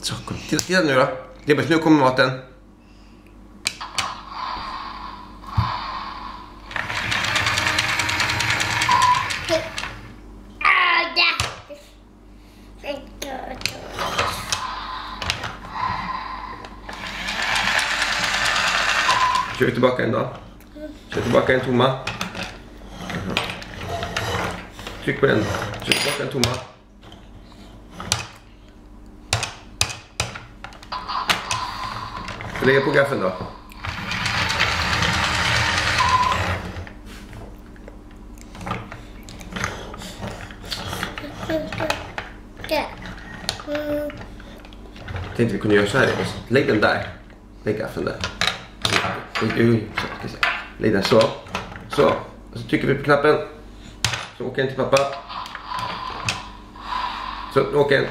Så, kom. Titta nu då. Libbers, nu kommer maten. Kör tillbaka en då. Kör tillbaka en tomma. Tryck på den. Kör tillbaka en tomma. Lägga på gaffeln då. Jag tänkte vi kunde göra så här. Lägg den där. Lägg gaffeln där. Lägg den så. Så. Och så trycker vi på knappen. Så åker den till pappa. Så åker den.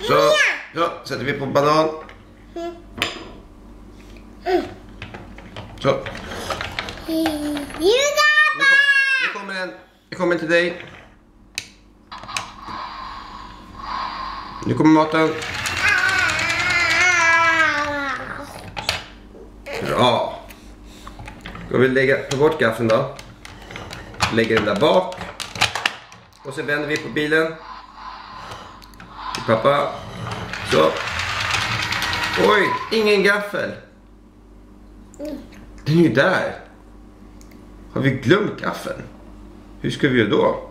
Så sätter vi på banan. Så. Nu kommer den. Jag kommer till dig. Nu kommer maten. Bra. Då vill vi ta bort gaffeln då. Lägger den där bak. Och så vänder vi på bilen. Till pappa. Så. Oj, ingen gaffel. Den är ju där. Har vi glömt gaffeln? Hur ska vi göra då?